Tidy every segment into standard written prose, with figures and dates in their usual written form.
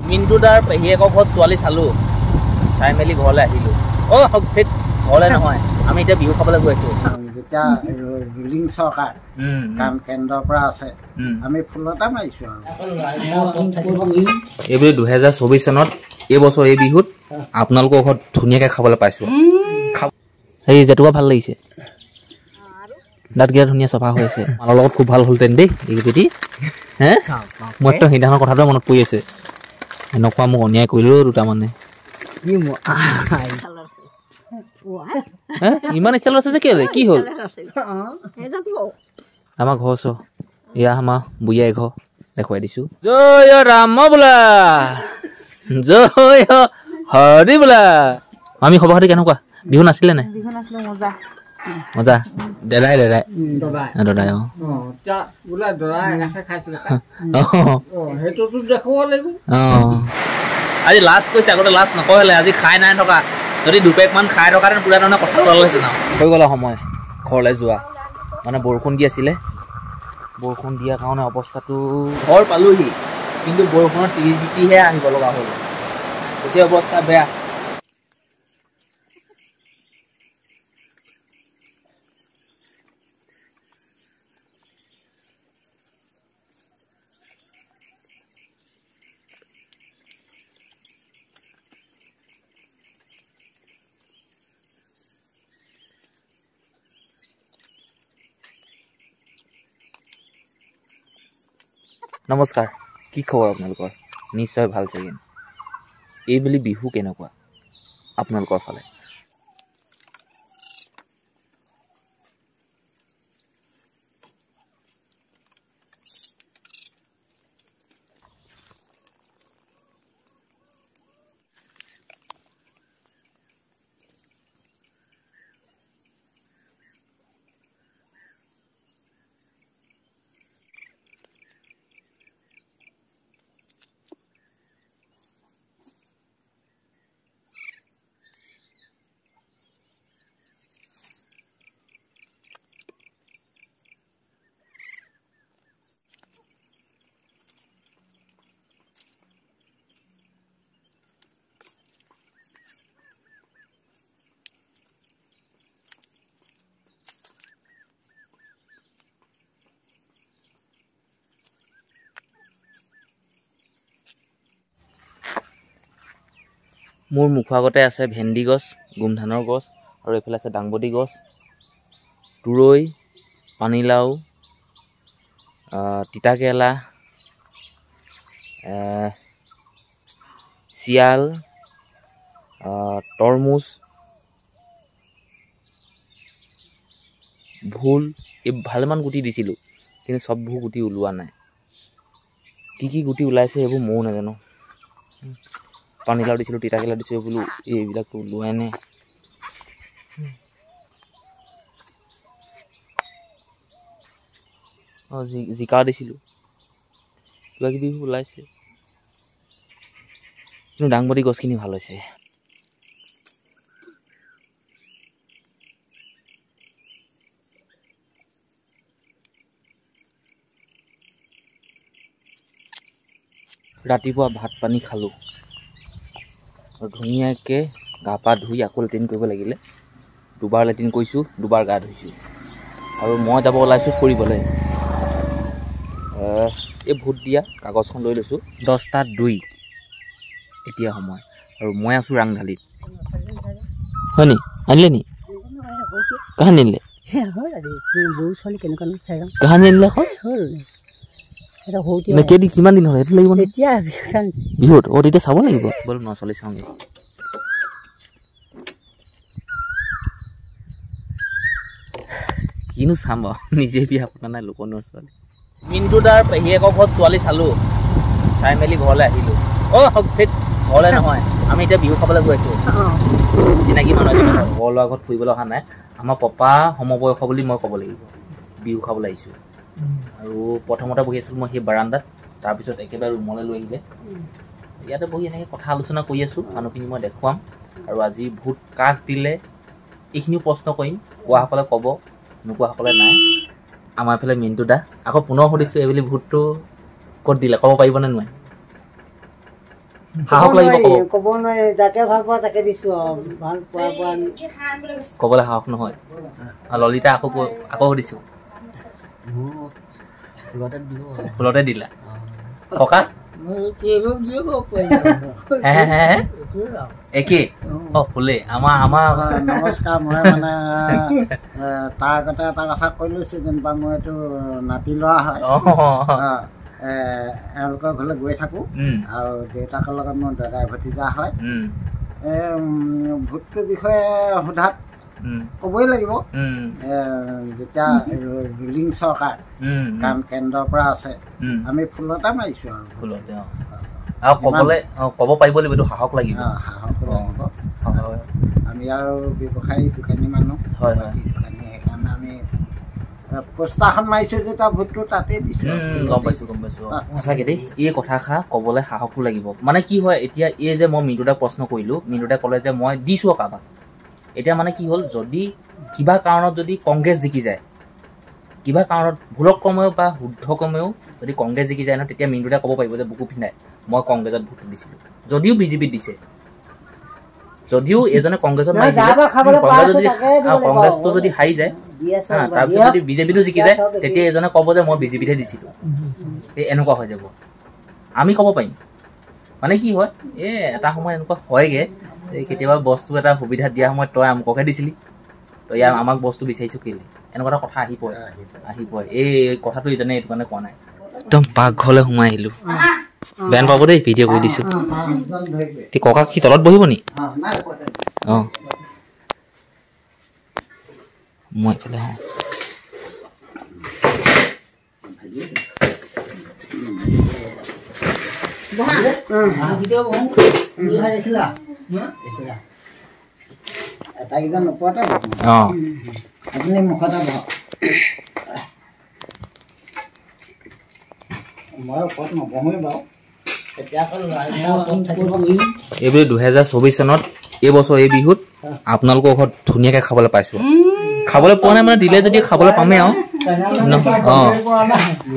মিণ্টু দাৰ পেহীয়েকৰ ঘৰত ছোৱালী চালোঁ, চাই মেলি ঘৰলৈ আহিলোঁ। ঠিক ঘৰলৈ নহয়, আমি এতিয়া বিহু খাবলৈ গৈ আছোঁ। যেতিয়া ৰুলিং চৰকাৰ কাম কেন্দ্ৰৰ পৰা আছে, আমি ফুলতে মাৰিছোঁ আৰু এইবুলি 2024 চনত এইবছৰ এই বিহুত আপোনালোকৰ ঘৰত ধুনীয়াকৈ খাবলৈ পাইছোঁ। সেই জেতুকা ভাল লাগিছে, দাঁতকেইটা ধুনীয়া চফা হৈ আছে। মালৰ লগত খুব ভাল হ'লহেঁতেন দেই এইকেইটি। হে মইতো সেইদিনাখনৰ কথাটো মনত পৰি আছে। এনেকুৱা মোক অন্যায় কৰিলেও দুটামানে। ইমান ষ্টাইলত আছে যে কেলে কি হ'ল? আমাৰ ঘৰ ওচৰ এয়া আমাৰ বুঢ়িয়াই ঘৰ দেখুৱাই দিছোঁ। জয় ৰাম বোলা, জয় হৰি বোলা। আমি খবৰ খাতি কেনেকুৱা? বিহু নাছিলে নাই? মজা দাদাই দাদাই দাদাই আজি লাষ্ট কৈছে, আগতে লাষ্ট নকৰিলে। আজি খাই নাই থকা, যদি দুপেকমান খাই থকা পুৰা তাৰমানে কথা ওলালেহেঁতেন আৰু। হৈ গ'ল সময় ঘৰলৈ যোৱা, মানে বৰষুণ দি আছিলে। বৰষুণ দিয়াৰ কাৰণে অৱস্থাটো ঘৰ পালোহি, কিন্তু বৰষুণত তিতিহে আহিব লগা হ'ল। গোটেই অৱস্থা বেয়া। নমস্কাৰ, কি খবৰ আপোনালোকৰ? নিশ্চয় ভাল চাগে। এইবুলি বিহু কেনেকুৱা আপোনালোকৰ ফালে? মোৰ মুখৰ আগতে আছে ভেন্দি গছ, গোমধানৰ গছ, আৰু এইফালে আছে দাংবডি গছ, তুৰৈ, পানীলাও, তিতাকেৰেলা, চিয়াল, তৰমুজ, ভোল, এই ভালেমান গুটি দিছিলোঁ, কিন্তু চববোৰ গুটি ওলোৱা নাই। কি কি গুটি ওলাইছে এইবোৰ ময়ো নাজানো। পানীলাও দিছিলোঁ, তিতাকেৰেলা দিছিলোঁ, বোলো এইবিলাকতো ওলোৱাই নাই। জিকা দিছিলোঁ, কিবা কিবি ওলাইছে, কিন্তু দাংবডি গছখিনি ভাল হৈছে। ৰাতিপুৱা ভাত পানী খালোঁ, ধুনীয়াকৈ গা পা ধুই আকৌ লেট্ৰিন কৰিব লাগিলে। দুবাৰ লেট্ৰিন কৰিছোঁ, দুবাৰ গা ধুইছোঁ, আৰু মই যাব ওলাইছোঁ ফুৰিবলৈ। এই ভোট দিয়া কাগজখন লৈ লৈছোঁ, 10:02 এতিয়া সময়, আৰু মই আছোঁ ৰাংঢালিত। হয় নি? আনিলে নি? কাহানি আনিলে? কাহানি আনিলে আকৌ? কেইদিন কিমান দিন হ'ল সেইটো লাগিব নে? বিহুত তেতিয়া চাব লাগিব। ব'ল ন চলি চাওঁগৈ। কিনো চাম বাৰু, নিজে বিয়া পতা নাই, লোকৰ ছোৱালী। মিণ্টু দাৰ পেহীয়েকৰ ঘৰত ছোৱালী চালোঁ, চাই মেলি ঘৰলৈ আহিলোঁ। ঠিক ঘৰলৈ নহয়, আমি এতিয়া বিহু খাবলৈ গৈ আছোঁ। চিনাকি মানুহ এজনৰ ঘৰ লোৱাৰ ঘৰত ফুৰিবলৈ অহা নাই। আমাৰ পপা সমবয়স বুলি মই ক'ব লাগিব। বিহু খাবলৈ আহিছোঁ, আৰু প্ৰথমতে বহি আছিলোঁ মই সেই বাৰান্দাত, তাৰপিছত একেবাৰে ৰুমলৈ লৈ আহিলে। ইয়াতে বহি এনেকৈ কথা আলোচনা কৰি আছোঁ, মানুহখিনি মই দেখুৱাম, আৰু আজি ভোট কাক দিলে এইখিনিও প্ৰশ্ন কৰিম। কোৱাসকলে ক'ব, নোকোৱাসকলে নাই। আমাৰ এইফালে মিণ্টু দা, আকৌ পুনৰ সুধিছোঁ এইবুলি ভোটটো ক'ত দিলে, ক'ব পাৰিবনে নোৱাৰে? সাহস লাগিব ক'ব নোৱাৰি যাকে ভাল পোৱা তাকে দিছো ভাল পোৱা ক'বলৈ সাহস নহয় ললিতা আকৌ সুধিছো ফুলতে দিলা ককা একে ফুলে আমাৰ নমস্কাৰ মই মানে তাৰ আগতে এটা কথা কৈ লৈছো যেনিবা মই এইটো নাতি লোৱা হয় এওঁলোকৰ ঘৰলৈ গৈ থাকোঁ আৰু দেউতাকৰ লগত মোৰ দাদাই ভতিজা হয় ভোটটোৰ বিষয়ে সোধাত ক'বই লাগিব যেতিয়া ৰুলিং চৰকাৰ কাৰণ কেন্দ্ৰৰ পৰা আছে আমি ফুলতে মাৰিছোঁ আৰু ফুলতে আৰু ক'ব পাৰিব লাগিব এইটো সাহস লাগিব সাহস লাগিব আমি আৰু ব্যৱসায়ী দোকানী মানুহ দোকানী সেইকাৰণে আমি পোষ্টাৰখন মাৰিছোঁ যেতিয়া ভোটটো তাতেই দিছোঁ গম পাইছোঁ সঁচাকৈ দেই এই কথাষাৰ ক'বলৈ সাহসো লাগিব মানে কি হয় এতিয়া এই যে মই মিণ্টুদাক প্ৰশ্ন কৰিলোঁ মিণ্টুদাই ক'লে যে মই দিছোঁ কাৰোবাক এতিয়া মানে কি হ'ল যদি কিবা কাৰণত যদি কংগ্ৰেছ জিকি যায় কিবা কাৰণত ভুলক্ৰমেও বা শুদ্ধক্ৰমেও যদি কংগ্ৰেছ জিকি যায় ন তেতিয়া মিণ্টুদাই ক'ব পাৰিব যে বুকু পিন্ধাই মই কংগ্ৰেছত ভোট দিছিলোঁ যদিও বিজেপিত দিছে যদিও এজনে কংগ্ৰেছত কংগ্ৰেছটো যদি হাৰি যায় তাৰপিছত যদি বিজেপিটো জিকি যায় তেতিয়া এজনে ক'ব যে মই বিজেপিতহে দিছিলোঁ এনেকুৱা হৈ যাব আমি ক'ব পাৰিম মানে কি হয় এটা সময় এনেকুৱা হয়গৈ কেতিয়াবা বস্তু এটা সুবিধা দিয়া সময়ত তই আমুকহে দিছিলি তই আমাক বস্তু বিচাৰিছোঁ কেলে এনেকুৱা এটা কথা আহি পৰে এই কথাটো ইজনে এইটো কাৰণে কোৱা নাই একদম পাকঘৰলৈ সোমাই আহিলোঁ বেয়া নাপাব দেই ভিডিঅ' কৰি দিছোঁ ককা কি তলত বহিব নি অঁ মই এইফালে এটাকেইজন নোপোৱাতে আপুনি মুখতে বহক মই ওপৰত নবহোৱেই বাৰু এইবুলি 2024 চনত এইবছৰ এই বিহুত আপোনালোকৰ ঘৰত ধুনীয়াকৈ খাবলৈ পাইছোঁ খাবলৈ পোৱা নাই মানে দিলে যদি খাবলৈ পামেই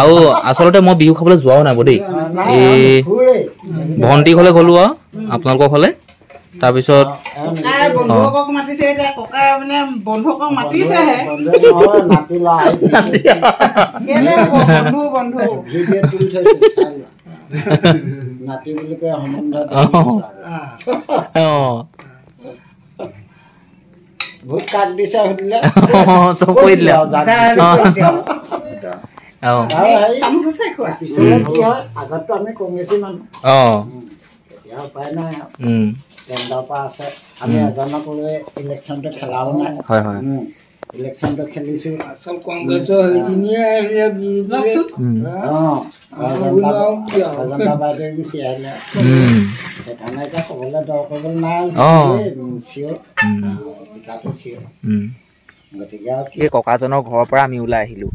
আৰু আচলতে মই বিহু খাবলৈ যোৱাও নাই দেই এই ভণ্টি ঘৰলৈ গ'লো আৰু আপোনালোকৰ ঘৰলৈ তাৰপিছত নাতি বুলি কয় সম্বন্ধ ভোট কাক দিছে সুধিলে চব কৈ দিলে আগততো আমি কংগ্ৰেছী মানুহ এতিয়া উপায় নাই কেন্দ্ৰৰ পৰা আছে আমি এজনক লৈ ইলেকশ্যনটো খেলাও নাই ইলেকশ্যনটো খেলিছোঁ আচল কংগ্ৰেছৰ বাইদেউ গুচি আহিলে সেইকাৰণে এতিয়া ক'বলৈ দৰকাৰ নাই গতিকে এই ককাজনৰ ঘৰৰ পৰা আমি ওলাই আহিলোঁ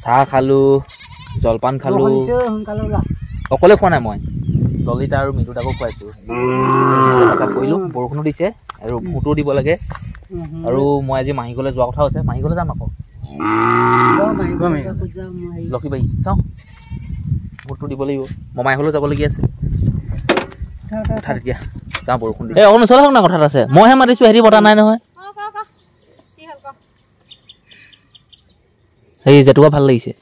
চাহ খালোঁ জলপান খালোঁ অকলে খোৱা নাই মই ললিতা আৰু মিণ্টুদাকো খুৱাইছোঁ কৰিলোঁ বৰষুণো দিছে আৰু ভোটো দিব লাগে আৰু মই আজি মাহী ঘৰলৈ যোৱা কথা আছে মাহী ঘৰলৈ যাম আকৌ লক্ষীবাৰী চাওঁ ভোটটো দিব লাগিব মমাই ঘৰলৈ যাবলগীয়া আছে কথা তেতিয়া যাওঁ বৰষুণ দিছে অকণ নচলা হওক না কথাত আছে মইহে মাতিছোঁ হেৰি বতা নাই নহয় সেই জেতুকা ভাল লাগিছে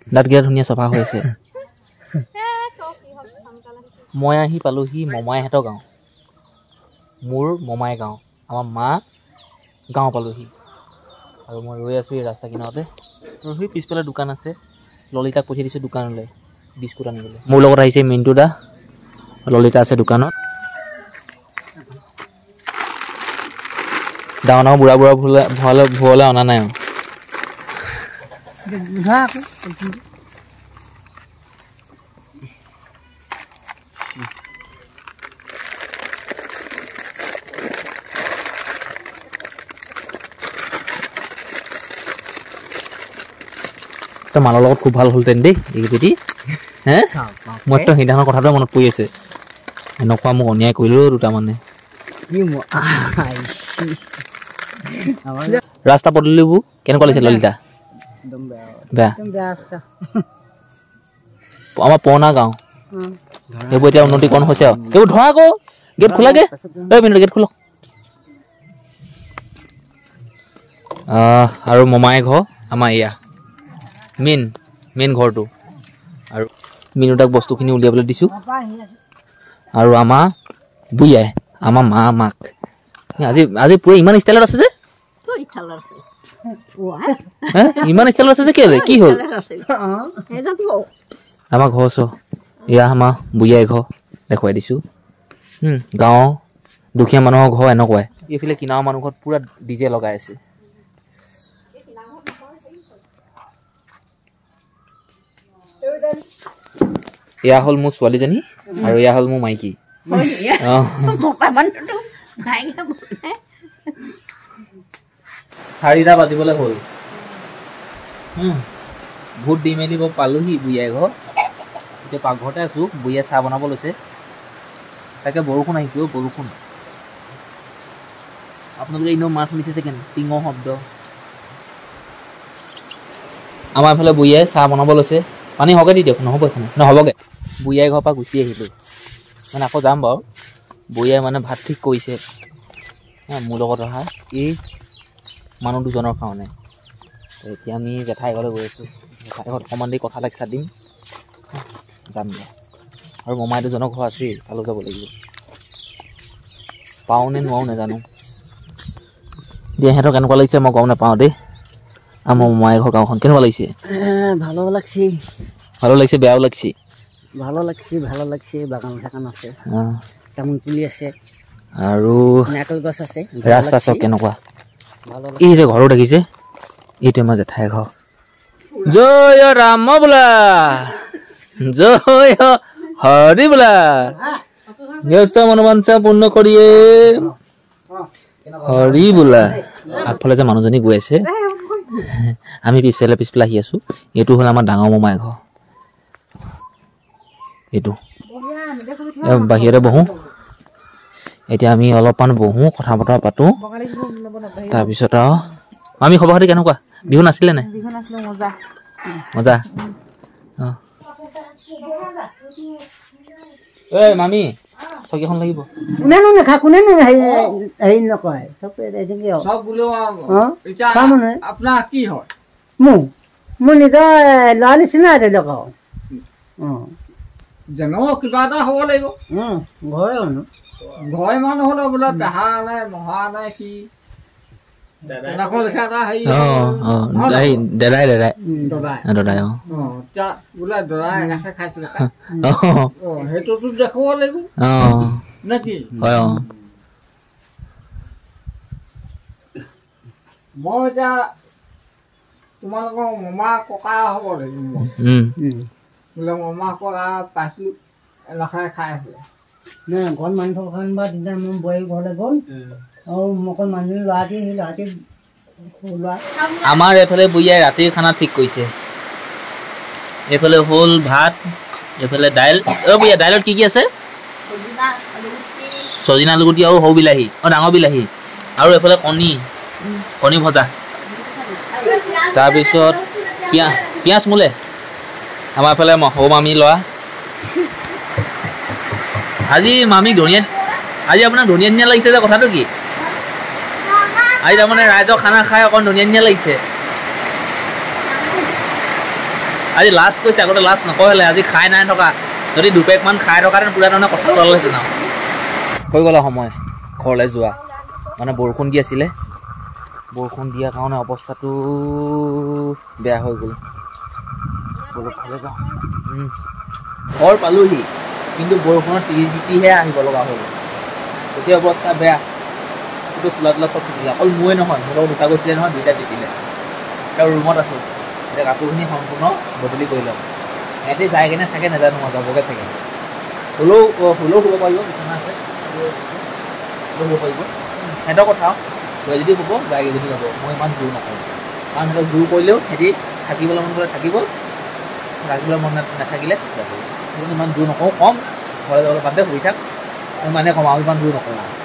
দাঁতকেইটা ধুনীয়া চাফা হৈ আছে মই আহি পালোঁহি মমাইহঁতৰ গাঁও মোৰ মমাই গাঁও আমাৰ মা গাঁও পালোঁহি আৰু মই ৰৈ আছোঁ এই ৰাস্তা কিনাৰতে ৰহি পিছফালে দোকান আছে ললিতাক পঠিয়াই দিছোঁ দোকানলৈ বিস্কুট আনিবলৈ মোৰ লগত আহিছে মিণ্টু দা ললিতা আছে দোকানত ডাঙৰ ডাঙৰ বুঢ়া ভুৱলৈ অনা নাই আৰু মালৰ লগত খুব ভাল হ'লহেঁতেন দেই এইকেইটি হে মইতো সেইদিনাখনৰ কথাটোৱে মনত পৰি আছে এনেকুৱা মোক অন্যায় কৰিলোঁ দুটামানে ৰাস্তা পদূলিবোৰ কেনেকুৱা লাগিছে ললিতা বেয়া আমাৰ পুৰণা গাঁও এইবোৰ এতিয়া উন্নতিকৰণ হৈছে আৰু এইবোৰ ধৰা আকৌ গেট খোলাগে মিনিট গেট খোলক আৰু মমাই ঘৰ আমাৰ এয়া মেইন ঘৰটো আৰু মিনুতাক বস্তুখিনি উলিয়াবলৈ দিছোঁ আৰু আমাৰ বুঢ়াই আমাৰ মাক আজি পুৰা ইমান ষ্টাইলত আছে যে ইমান ষ্টাইলত আছে যে কেলে কি হ'ল আমাৰ ঘৰ চ এয়া আমাৰ বুঢ়াই ঘৰ দেখুৱাই দিছোঁ গাঁৱৰ দুখীয়া মানুহৰ ঘৰ এনেকুৱাই এইফালে কিনাৰ মানুহ ঘৰত পুৰা ডিজে লগাই আছে এয়া হ'ল মোৰ ছোৱালীজনী আৰু এয়া হ'ল মোৰ মাইকী চাৰিটা বাজিবলৈ হ'ল ভোট দি মেলি পালোহি বুঢ়াই ঘৰ এতিয়া পাকঘৰতে আছোঁ বুঢ়াই চাহ বনাব লৈছে তাকে বৰষুণ আহিছোঁ বৰষুণ আপোনালোকে এনেও মাত শুনিছে চাগে টিঙৰ শব্দ আমাৰ এইফালে বুঢ়াই চাহ বনাব লৈছে পানী হকে দি দিয়ক নহ'ব এইখন নহ'বগৈ বুঢ়াই ঘৰৰ পৰা গুচি আহিলোঁ মানে আকৌ যাম বাৰু বুঢ়াই মানে ভাত ঠিক কৰিছে মোৰ লগত অহা এই মানুহ দুজনৰ কাৰণে এতিয়া আমি জেঠাই ঘৰলৈ গৈ আছোঁ জেঠাই ঘৰত অকণমান দেৰি কথা লাগি দিম যাম দে আৰু মমাই দুজনৰ ঘৰ আছেই তালৈ যাব লাগিব পাওঁ নে নোৱাৰো নাজানো দিয়া সিহঁতৰ কেনেকুৱা লাগিছে মই গম নাপাওঁ দেই আমাৰ মমাই ঘৰ গাঁওখন কেনেকুৱা লাগিছে ভালো লাগিছে বেয়াও লাগিছে ভালো লাগছে বাগান চাগান আছে তামোল পুলি আছে আৰু নাৰিকল গছ আছে ৰাস্তা চক কেনেকুৱা এই যে ঘৰো দেখিছে এইটো আমাৰ জেঠাই ঘৰ জয় ৰাম বোলা জয় হৰি বোলা ব্যস্ত মনোবাঞ্ছা পূৰ্ণ কৰিয়ে হৰি বোলা আগফালে যে মানুহজনী গৈ আছে আমি পিছফালে আহি আছোঁ এইটো হ'ল আমাৰ ডাঙৰ মমাই ঘৰ এইটো বাহিৰতে বহোঁ এতিয়া আমি অলপমান বহোঁ কথা বতৰা পাতোঁ তাৰপিছত আৰু আমি খবৰ খাতি কেনেকুৱা বিহু নাছিলে নাই মজা ঐ মামী চকীখন লাগিব আপোনাৰ কি হয় মোৰ নিজৰ ল'ৰা নিচিনা ধৰি লওক জানো কিবা এটা হ'ব লাগিব ঘৰে মানুহ হ'লে বোলে পেহা নাই মহা নাই কি সেইটোতো দেখুৱাব লাগিব নেকি মই এতিয়া তোমালোকৰ মমা ককা হ'ব লাগিব বোলে মমা ককা পাইছিলোঁ এনেকৈ খাই আছিলে ঘৰত মানুহ থকা বা তেতিয়া মোৰ বোৱাৰী ঘৰলৈ গ'ল আৰু অকল মানুহজনী ল'ৰাটি সেই ল'ৰাটি আমাৰ এইফালে বুঢ়াই ৰাতিৰ খানা ঠিক কৰিছে এইফালে হ'ল ভাত এইফালে দাইল বুঢ়া দাইলত কি কি আছে চজিনা আলুগুটি আৰু সৰু বিলাহী ডাঙৰ বিলাহী আৰু এইফালে কণী ভজা তাৰপিছত পিঁয়াজ মোলে আমাৰ এইফালে সৰু মামী ল'ৰা আজি মামীক আজি আপোনাৰ ধুনীয়া লাগিছে যে কথাটো কি আজি তাৰমানে ৰাইজৰ খানা খাই অকণ ধুনীয়া লাগিছে আজি লাষ্ট কৈছে আগতে লাষ্ট নকৰিলে আজি খাই নাই থকা যদি দুপেকমান খাই থকা পুৰা ধৰণে কথা ওলালেহেঁতেন আৰু হৈ গ'ল সময় ঘৰলৈ যোৱা মানে বৰষুণ দি আছিলে বৰষুণ দিয়াৰ কাৰণে অৱস্থাটো বেয়া হৈ গ'ল ঘৰলৈ যাওঁ ঘৰ পালোহি কিন্তু বৰষুণৰ তিৰিহে আহিব লগা হ'ল গোটেই অৱস্থা বেয়া কিন্তু চোলা তোলা চব তিতিলে অকল মোৰে নহয় মোৰ লগত দুটা গৈছিলে নহয় দুইটা তিতিলে তেওঁ ৰুমত আছোঁ এতিয়া কাপোৰখিনি সম্পূৰ্ণ বদলি কৰি ল'ম সিহঁতে যাই কিনে থাকে নাজানো মই যাবগৈ চাগে হ'লেও শুব পাৰিব বিচনা আছে শুব পাৰিব সিহঁতৰ কথা গৈ যদি হ'ব যায়গৈ যদি যাব মই ইমান জোৰ নকৰোঁ কাৰণ সিহঁতক জোৰ কৰিলেও সিহঁতি থাকিবলৈ মন গ'লে থাকিব ৰাখিবলৈ মন নাথাকিলে যাব ইমান জোৰ নকৰোঁ কম ঘৰলৈ যাবলৈ বাদে শুই থাক মই মানে কম আৰু ইমান জোৰ নকৰোঁ